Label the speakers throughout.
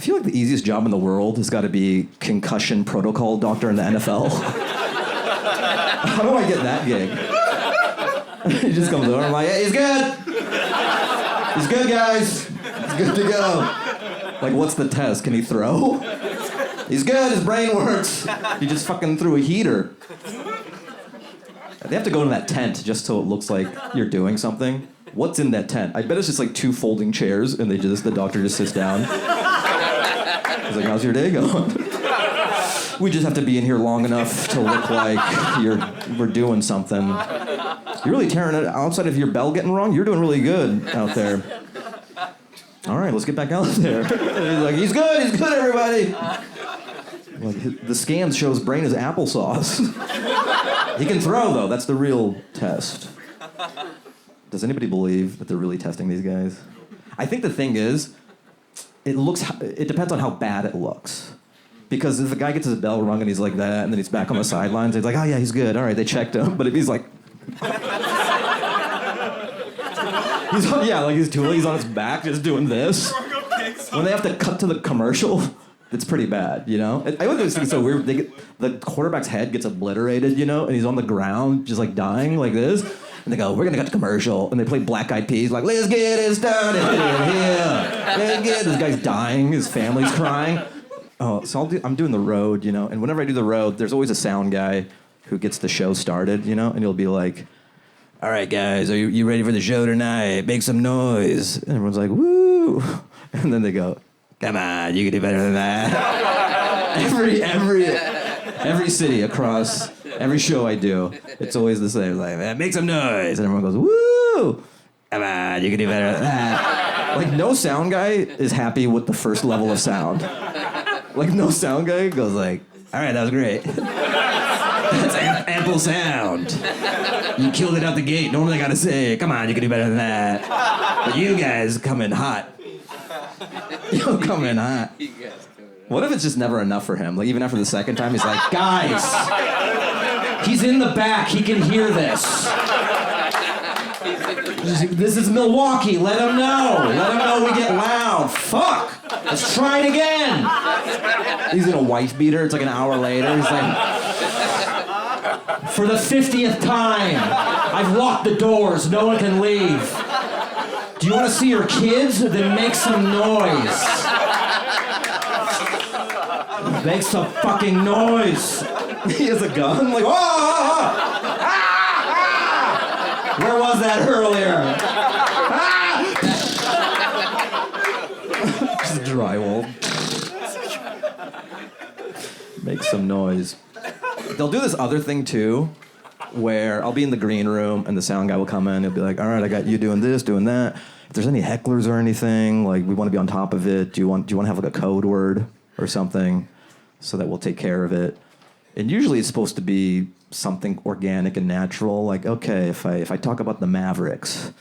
Speaker 1: feel like the easiest job in the world has got to be concussion protocol doctor in the NFL. How do I get that gig? He just comes over and I'm like, hey, he's good. He's good, guys. He's good to go. Like, what's the test? Can he throw? He's good. His brain works. He just fucking threw a heater. They have to go in that tent just so it looks like you're doing something. What's in that tent? I bet it's just like 2 folding chairs and the doctor just sits down. He's like, how's your day going? We just have to be in here long enough to look like we're doing something. You're really tearing it outside of your bell getting wrong. You're doing really good out there. All right, let's get back out there. He's like, he's good, everybody. Like, the scan shows brain is applesauce. He can throw, though. That's the real test. Does anybody believe that they're really testing these guys? I think the thing is, it depends on how bad it looks. Because if a guy gets his bell rung and he's like that, and then he's back on the sidelines, he's like, oh yeah, he's good. All right, they checked him. But if he's like... he's on his back just doing this. When they have to cut to the commercial, it's pretty bad, you know? I always think it's so weird. The quarterback's head gets obliterated, you know, and he's on the ground just like dying like this. And they go, we're gonna cut to commercial. And they play Black Eyed Peas, like, let's get it started here. Let's get it. This guy's dying, his family's crying. Oh, so I'm doing the road, you know, and whenever I do the road, there's always a sound guy who gets the show started, you know, and he'll be like, all right, guys, are you ready for the show tonight? Make some noise. And everyone's like, woo. And then they go, come on, you can do better than that. Every city across every show I do, it's always the same, like, make some noise. And everyone goes, woo. Come on, you can do better than that. Like, no sound guy is happy with the first level of sound. Like, no sound guy goes like, all right, that was great. That's ample sound. You killed it out the gate. Normally I gotta say, come on, you can do better than that. But you guys come in hot. You'll come in hot. What if it's just never enough for him? Like, even after the second time, he's like, guys, he's in the back. He can hear this. This is Milwaukee. Let him know. Let him know we get loud. Fuck. Let's try it again. He's in a wife beater. It's like an hour later. He's like, for the 50th time, I've locked the doors. No one can leave. Do you want to see your kids? Then make some noise. Make some fucking noise. He has a gun. Like, whoa! Where was that earlier? Just drywall. Make some noise. They'll do this other thing too, where I'll be in the green room and the sound guy will come in. He'll be like, all right, I got you doing this, doing that. If there's any hecklers or anything, like, we want to be on top of it. Do you want to have like a code word or something so that we'll take care of it? And usually it's supposed to be something organic and natural. Like, okay, if I talk about the Mavericks,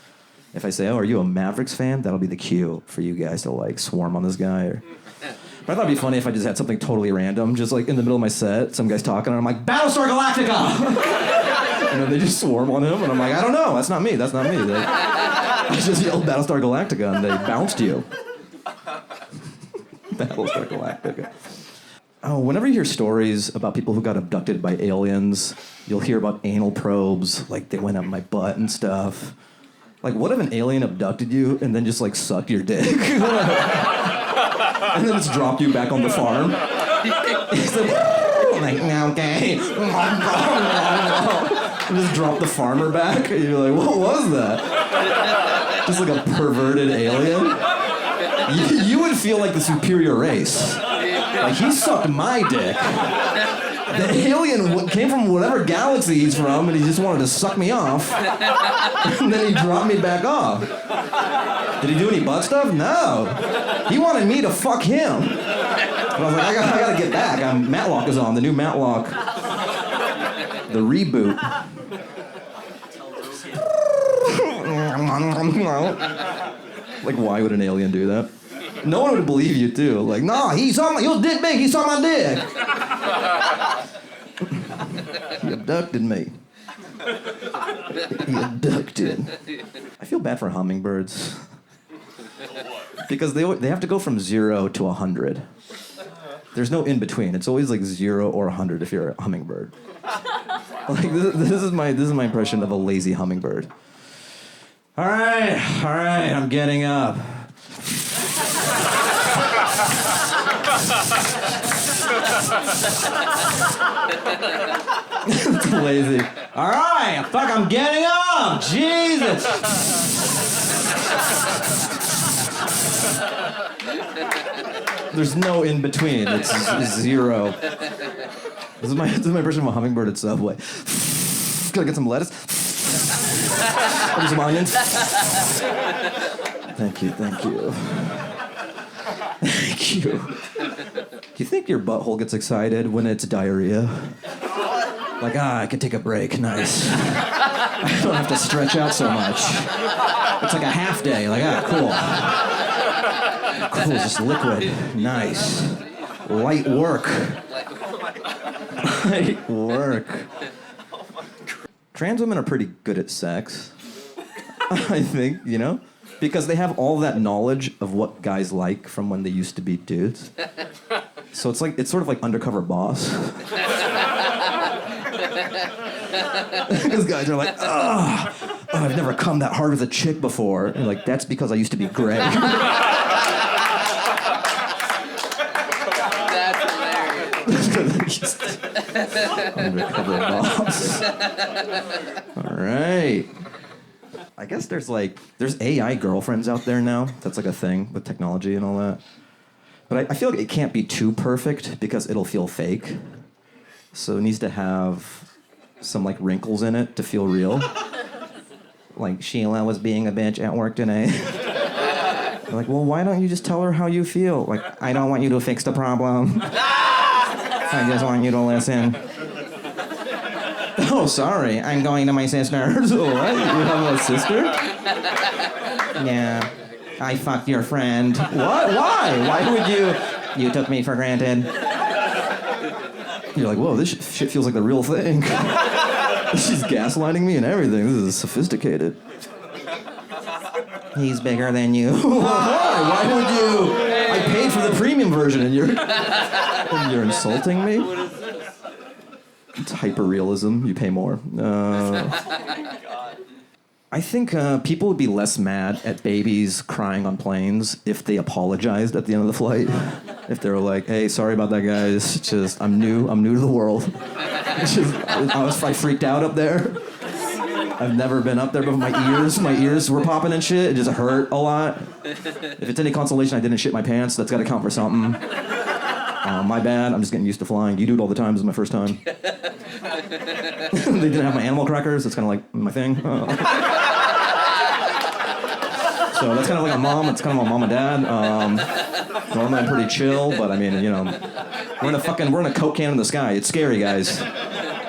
Speaker 1: if I say, oh, are you a Mavericks fan? That'll be the cue for you guys to like swarm on this guy. But I thought it'd be funny if I just had something totally random, just like in the middle of my set, some guy's talking, and I'm like, Battlestar Galactica! And then they just swarm on him, and I'm like, I don't know, that's not me. I just yelled Battlestar Galactica, and they bounced you. Battlestar Galactica. Oh, whenever you hear stories about people who got abducted by aliens, you'll hear about anal probes, like they went up my butt and stuff. Like, what if an alien abducted you and then just like sucked your dick? And then just dropped you back on the farm? He's like, okay. And just dropped the farmer back, and you're like, what was that? Just like a perverted alien? You would feel like the superior race. Like, he sucked my dick. The alien came from whatever galaxy he's from, and he just wanted to suck me off. And then he dropped me back off. Did he do any butt stuff? No. He wanted me to fuck him. And I was like, I gotta get back. Matlock is on, the new Matlock. The reboot. Like, why would an alien do that? No one would believe you, too. Like, nah, he was dick big, he saw my dick. He abducted me. He abducted. I feel bad for hummingbirds. Because they have to go from 0 to 100. There's no in between. It's always like 0 or 100 if you're a hummingbird. Like this is my impression of a lazy hummingbird. All right, I'm getting up. It's lazy. All right, fuck, I'm getting up. Jesus. There's no in between. It's 0. This is my impression of a hummingbird at Subway. Gotta get some lettuce. Or some onions. Thank you. Thank you. Do you think your butthole gets excited when it's diarrhea? Like, I can take a break. Nice. I don't have to stretch out so much. It's like a half day. Like, cool. Cool, just liquid. Nice. Light work. Light work. Trans women are pretty good at sex. I think, because they have all that knowledge of what guys like from when they used to be dudes. So it's sort of like Undercover Boss. Because guys are like, oh, I've never come that hard with a chick before. And like, that's because I used to be gray. Undercover Boss. All right. I guess there's AI girlfriends out there now. That's like a thing with technology and all that. But I feel like it can't be too perfect because it'll feel fake. So it needs to have some like wrinkles in it to feel real. Like, Sheila was being a bitch at work today. Like, well, why don't you just tell her how you feel? Like, I don't want you to fix the problem. I just want you to listen. Oh, sorry. I'm going to my sister's. What? You have a sister? Yeah. I fucked your friend. What? Why? Why would you? You took me for granted. You're like, whoa, this shit feels like the real thing. She's gaslighting me and everything. This is sophisticated. He's bigger than you. Why would you? I paid for the premium version and you're insulting me? It's hyper-realism. You pay more. I think people would be less mad at babies crying on planes if they apologized at the end of the flight. If they were like, hey, sorry about that, guys. Just, I'm new to the world. I freaked out up there. I've never been up there before. My ears were popping and shit. It just hurt a lot. If it's any consolation, I didn't shit my pants. That's got to count for something. My bad. I'm just getting used to flying. You do it all the time. This is my first time. They didn't have my animal crackers. That's kind of like my thing. So that's kind of like a mom. It's kind of a mom and dad. Normally I'm pretty chill, but I mean, we're in a Coke can in the sky. It's scary, guys.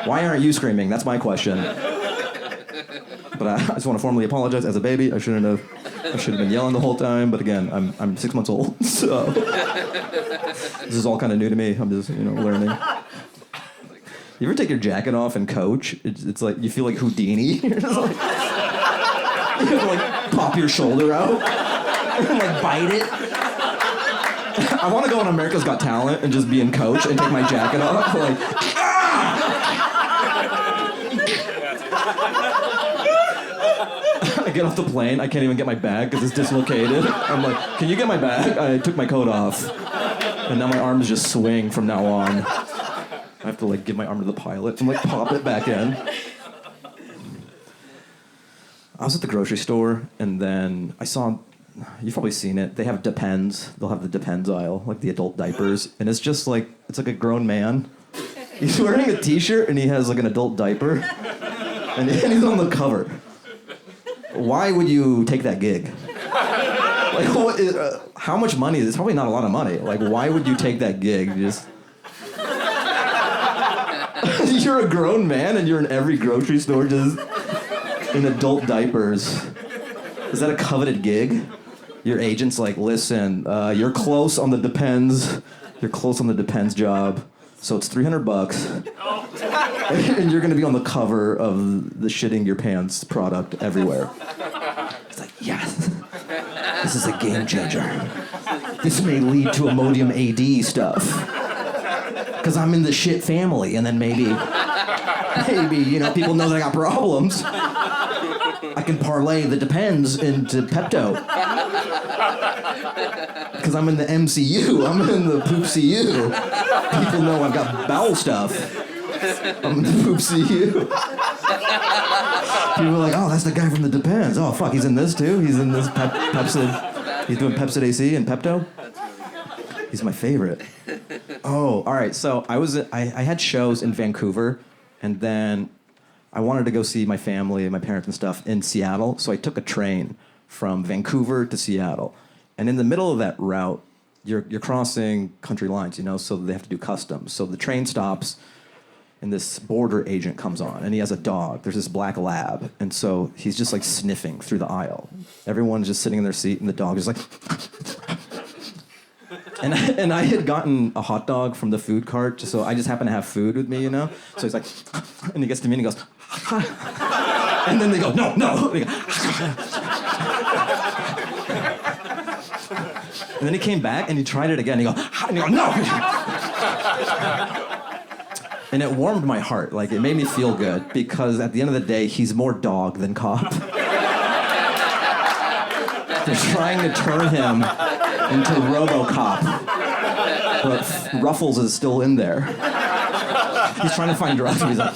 Speaker 1: Why aren't you screaming? That's my question. But I just want to formally apologize. As a baby, I should have been yelling the whole time. But again, I'm 6 months old, so this is all kind of new to me. I'm just learning. You ever take your jacket off and coach? It's like you feel like Houdini. You're just like, you have to like pop your shoulder out and like bite it. I want to go on America's Got Talent and just be in coach and take my jacket off. Like, I get off the plane, I can't even get my bag because it's dislocated. I'm like, can you get my bag? I took my coat off. And now my arms just swing from now on. I have to like give my arm to the pilot and like pop it back in. I was at the grocery store and then I saw, you've probably seen it, they have Depends. They'll have the Depends aisle, like the adult diapers. And it's just like, it's like a grown man. He's wearing a t-shirt and he has like an adult diaper. And he's on the cover. Why would you take that gig? Like, how much money? It's probably not a lot of money. Like, why would you take that gig? You're a grown man and you're in every grocery store just in adult diapers. Is that a coveted gig? Your agent's like, listen, you're close on the Depends. You're close on the Depends job. So it's $300. And you're going to be on the cover of the shitting your pants product everywhere. It's like, yes. This is a game changer. This may lead to Imodium AD stuff. Because I'm in the shit family, and then maybe, people know that I got problems. I can parlay the depends into Pepto. Because I'm in the MCU. I'm in the poop CU. People know I've got bowel stuff. I'm in the poop CU. People are like, oh, that's the guy from the Depends. Oh, fuck, he's in this too? He's in this Pepsid. He's doing Pepsid AC and Pepto? He's my favorite. Oh, all right. So I had shows in Vancouver, and then I wanted to go see my family and my parents and stuff in Seattle. So I took a train from Vancouver to Seattle. And in the middle of that route, you're crossing country lines, so they have to do customs. So the train stops, and this border agent comes on, and he has a dog. There's this black lab, and so he's just like sniffing through the aisle. Everyone's just sitting in their seat, and the dog is like... And I had gotten a hot dog from the food cart, so I just happened to have food with me, So he's like, and he gets to me and he goes, and then they go, no. They go, and then he came back and he tried it again. And he goes, no. And it warmed my heart. Like, it made me feel good because at the end of the day, he's more dog than cop. They're trying to turn him into RoboCop, but Ruffles is still in there. He's trying to find drugs. He's like,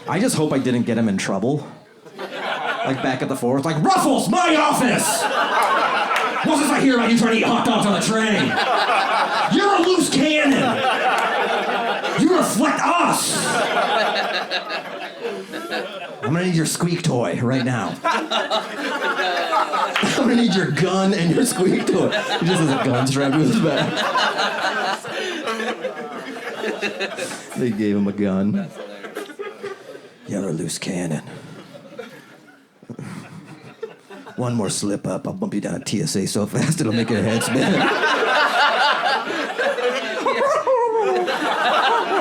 Speaker 1: I just hope I didn't get him in trouble. Like back at the fort, like, Ruffles, my office! What's this I hear about you trying to eat hot dogs on the train? You're a loose cannon! You reflect us! I'm gonna need your squeak toy right now. I'm gonna need your gun and your squeak toy. He just has a gun strapped to his back. They gave him a gun. You're a loose cannon. One more slip up, I'll bump you down at TSA so fast it'll make your head spin.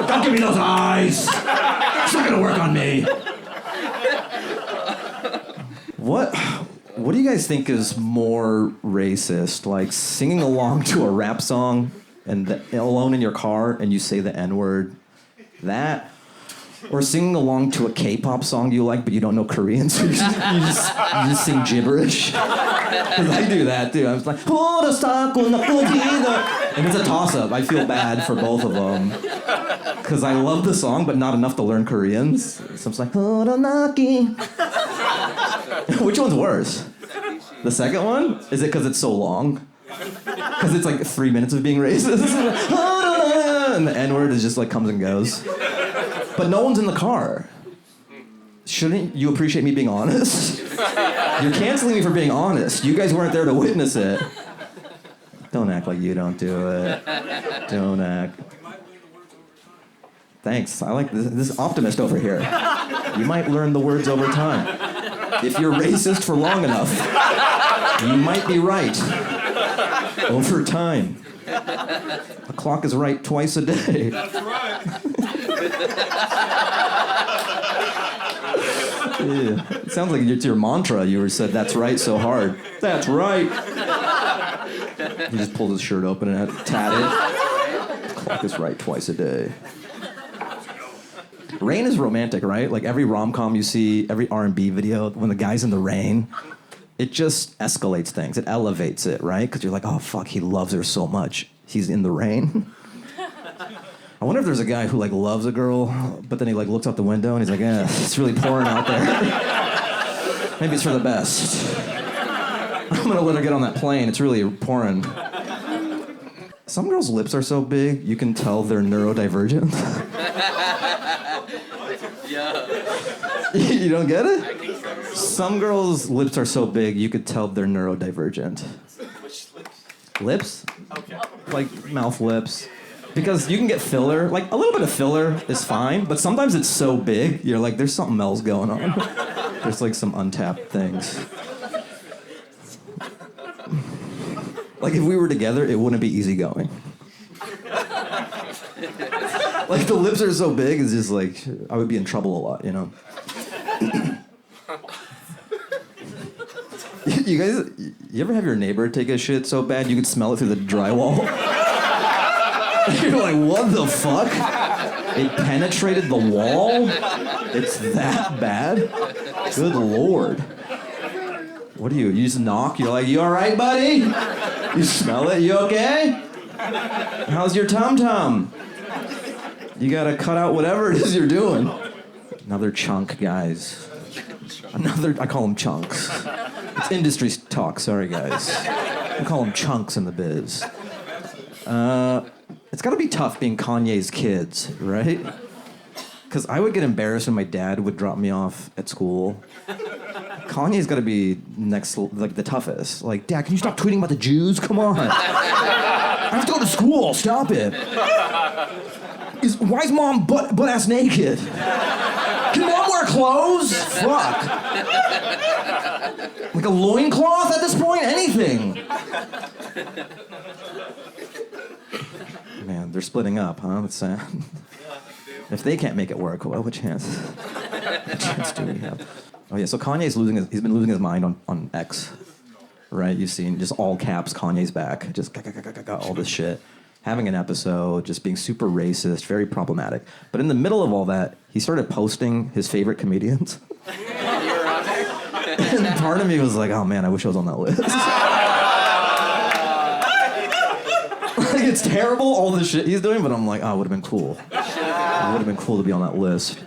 Speaker 1: Don't give me those eyes! It's not gonna work on me. What do you guys think is more racist? Like singing along to a rap song and alone in your car and you say the N-word? That? Or singing along to a K-pop song you like but you don't know Korean, so you just sing gibberish? Because I do that too. I was like, and it's a toss-up. I feel bad for both of them. Because I love the song but not enough to learn Koreans. So it's like, which one's worse? The second one? Is it because it's so long? Because it's like 3 minutes of being racist? And the N-word is just like comes and goes. But no one's in the car. Shouldn't you appreciate me being honest? You're canceling me for being honest. You guys weren't there to witness it. Don't act like you don't do it. Don't act. Thanks. I like this optimist over here. You might learn the words over time. If you're racist for long enough, you might be right. Over time. A clock is right twice a day. That's right. Yeah. It sounds like it's your mantra. You said, that's right, so hard. That's right. He just pulled his shirt open and had tatted. The clock is right twice a day. Rain is romantic, right? Like every rom-com you see, every R&B video, when the guy's in the rain, it just escalates things. It elevates it, right? Because you're like, oh, fuck, he loves her so much. He's in the rain. I wonder if there's a guy who, like, loves a girl, but then he, like, looks out the window and he's like, it's really pouring out there. Maybe it's for the best. I'm going to let her get on that plane. It's really pouring. Some girls' lips are so big, you can tell they're neurodivergent. You don't get it? Some girls' lips are so big, you could tell they're neurodivergent. Which lips? Lips? Okay. Like mouth lips. Because you can get filler. Like, a little bit of filler is fine, but sometimes it's so big, you're like, there's something else going on. There's, like, some untapped things. Like, if we were together, it wouldn't be easygoing. Like, the lips are so big, it's just like, I would be in trouble a lot, you know? You guys, you ever have your neighbor take a shit so bad you could smell it through the drywall? You're like, what the fuck? It penetrated the wall? It's that bad? Good Lord. What do you just knock? You're like, you all right, buddy? You smell it? You okay? How's your tum-tum? You gotta cut out whatever it is you're doing. Another chunk, guys. I call them chunks. It's industry talk, sorry guys. I call them chunks in the biz. It's gotta be tough being Kanye's kids, right? Because I would get embarrassed when my dad would drop me off at school. Kanye's gotta be like the toughest. Like, Dad, can you stop tweeting about the Jews? Come on. I have to go to school, stop it. Why is mom butt-ass naked? Can mom wear clothes? Fuck. Like a loincloth at this point? Anything. Man, they're splitting up, huh? That's sad. If they can't make it work, well, what chance do we have? Oh yeah, so Kanye's he's been losing his mind on X, right? You've seen just all caps, Kanye's back, just all this shit. Having an episode, just being super racist, very problematic. But in the middle of all that, he started posting his favorite comedians. And part of me was like, oh man, I wish I was on that list. Like, it's terrible, all the shit he's doing, but I'm like, oh, it would have been cool. It would have been cool to be on that list.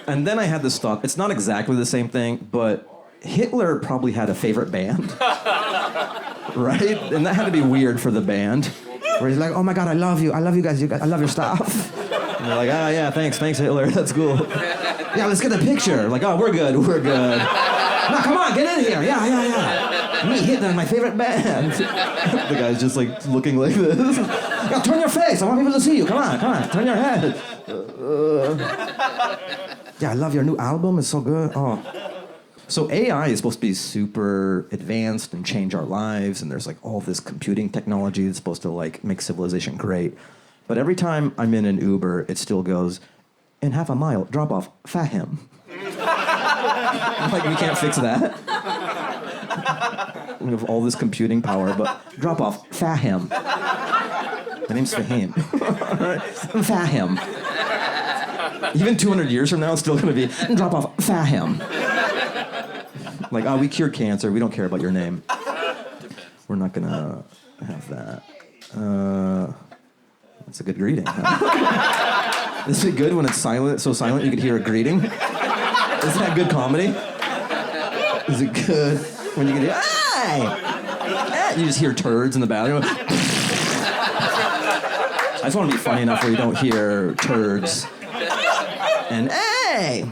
Speaker 1: And then I had this thought, it's not exactly the same thing, but Hitler probably had a favorite band. Right? And that had to be weird for the band. Where he's like, oh my God, I love you guys, I love your stuff. And they're like, oh yeah, thanks Hitler, that's cool. Yeah, let's get a picture. Like, oh, we're good. No, come on, get in here, yeah. Me, Hitler, my favorite band. The guy's just like looking like this. Yeah, turn your face, I want people to see you, come on, turn your head. Yeah, I love your new album, it's so good. Oh. So AI is supposed to be super advanced and change our lives, and there's like all this computing technology that's supposed to like make civilization great. But every time I'm in an Uber, it still goes, in half a mile, drop off Fahim. Like, we can't fix that. We have all this computing power, but drop off Fahim. My name's Fahim. Fahim. Even 200 years from now, it's still gonna be, drop off Fahim. Like, oh, we cured cancer. We don't care about your name. We're not gonna have that. That's a good greeting. Huh? Is it good when it's silent? So silent you could hear a greeting? Isn't that good comedy? Is it good when you can hear, hey! You just hear turds in the bathroom. I just want to be funny enough where you don't hear turds. And hey!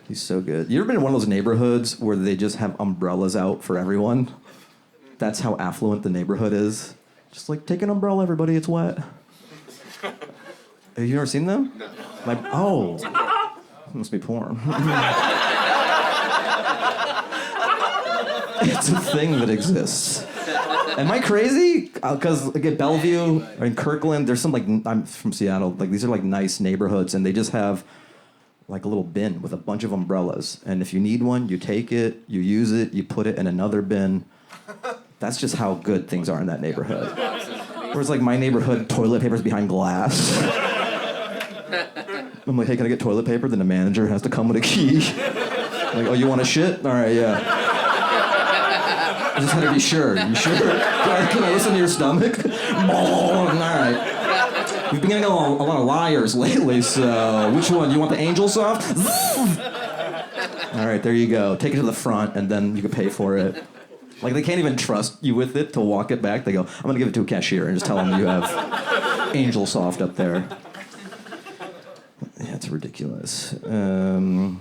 Speaker 1: He's so good. You ever been in one of those neighborhoods where they just have umbrellas out for everyone? That's how affluent the neighborhood is. Just like, take an umbrella, everybody, it's wet. Have you ever seen them? No. Like, oh. It must be porn. It's a thing that exists. Am I crazy? Because like at Bellevue or in Kirkland, there's some like, I'm from Seattle, like these are like nice neighborhoods and they just have like a little bin with a bunch of umbrellas. And if you need one, you take it, you use it, you put it in another bin. That's just how good things are in that neighborhood. Whereas like my neighborhood, toilet paper's behind glass. I'm like, hey, can I get toilet paper? Then the manager has to come with a key. Like, oh, you want a shit? All right, yeah. I just had to be sure. You sure? Can I listen to your stomach? All right. We've been getting a lot of liars lately, so which one? You want the angel soft? All right, there you go. Take it to the front, and then you can pay for it. Like, they can't even trust you with it to walk it back. They go, I'm going to give it to a cashier and just tell them you have angel soft up there. Yeah, it's ridiculous. Okay,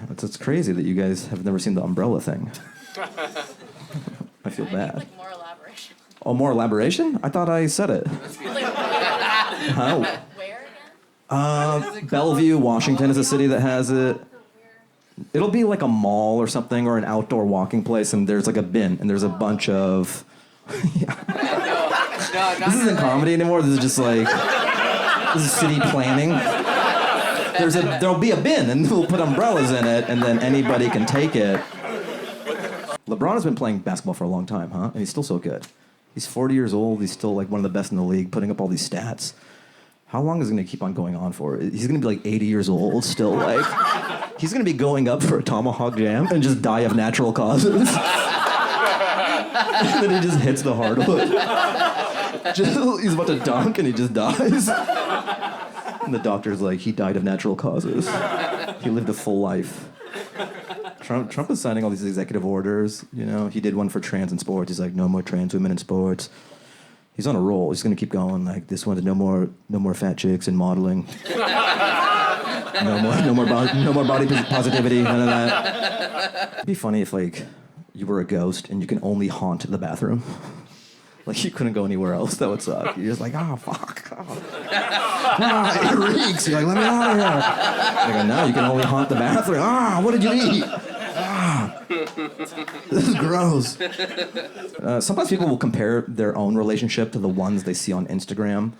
Speaker 1: it's crazy that you guys have never seen the umbrella thing. I feel bad. Like more elaboration. Oh, more elaboration? I thought I said it. How? Where again? Bellevue, Washington is a city that has it. It'll be like a mall or something, or an outdoor walking place, and there's like a bin, and there's a bunch of... This isn't comedy anymore, this is just like... This is city planning. There'll be a bin, and we'll put umbrellas in it, and then anybody can take it. LeBron has been playing basketball for a long time, huh? And he's still so good. He's 40 years old. He's still like one of the best in the league, putting up all these stats. How long is it going to keep on going on for? He's going to be like 80 years old, still like... He's going to be going up for a tomahawk jam and just die of natural causes. And then he just hits the hardwood. He's about to dunk and he just dies. And the doctor's like, he died of natural causes. He lived a full life. Trump is signing all these executive orders. You know, he did one for trans in sports. He's like, no more trans women in sports. He's on a roll. He's gonna keep going. Like this one, no more fat chicks in modeling. No more body positivity. None of that. It'd be funny if like you were a ghost and you can only haunt the bathroom. Like you couldn't go anywhere else. That would suck. You're just like, fuck. It reeks. You're like, let me out of here. Like, no, you can only haunt the bathroom. What did you eat? This is gross. Sometimes people will compare their own relationship to the ones they see on Instagram,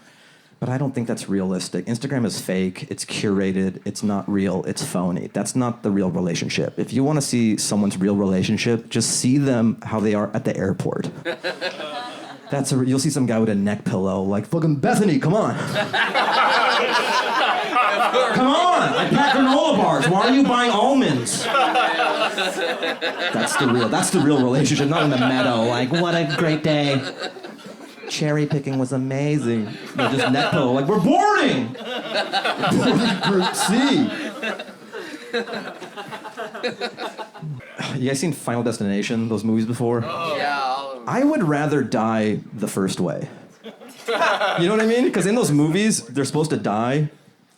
Speaker 1: but I don't think that's realistic. Instagram is fake, it's curated, it's not real, it's phony. That's not the real relationship. If you want to see someone's real relationship, just see them how they are at the airport. You'll see some guy with a neck pillow, like, fucking Bethany, come on. Come on, I pack granola bars. Why are you buying almonds? That's the real relationship, not in the meadow. Like, what a great day. Cherry picking was amazing. No, just neck pillow, like, we're boarding. Group C. You guys seen Final Destination, those movies before?
Speaker 2: Oh. Yeah.
Speaker 1: I would rather die the first way. You know what I mean? Because in those movies, they're supposed to die,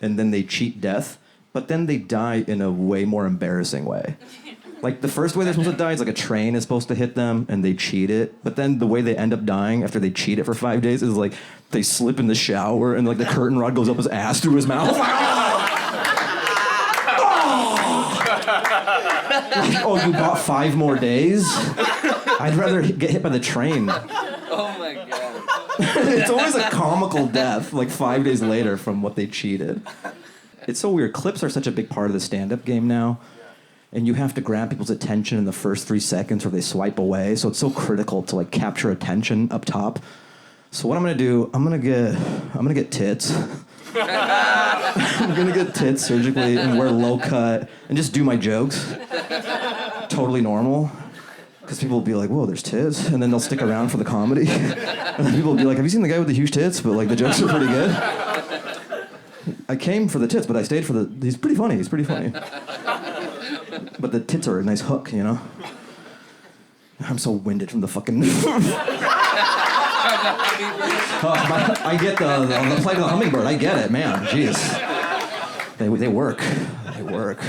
Speaker 1: and then they cheat death, but then they die in a way more embarrassing way. Like, the first way they're supposed to die is like a train is supposed to hit them, and they cheat it, but then the way they end up dying after they cheat it for 5 days is like, they slip in the shower, and like the curtain rod goes up his ass through his mouth. Oh, you bought 5 more days? I'd rather get hit by the train.
Speaker 2: Oh my god.
Speaker 1: It's always a comical death, like 5 days later from what they cheated. It's so weird. Clips are such a big part of the stand-up game now. And you have to grab people's attention in the first 3 seconds or they swipe away. So it's so critical to like capture attention up top. So what I'm gonna do, I'm gonna get tits. I'm gonna get tits surgically and wear low cut and just do my jokes. Totally normal. Because people will be like, whoa, there's tits. And then they'll stick around for the comedy. And then people will be like, have you seen the guy with the huge tits? But like the jokes are pretty good. I came for the tits, but I stayed for he's pretty funny. But the tits are a nice hook, you know? I'm so winded from the fucking... I get the flight of the hummingbird. I get it, man. Jeez. They work. They work.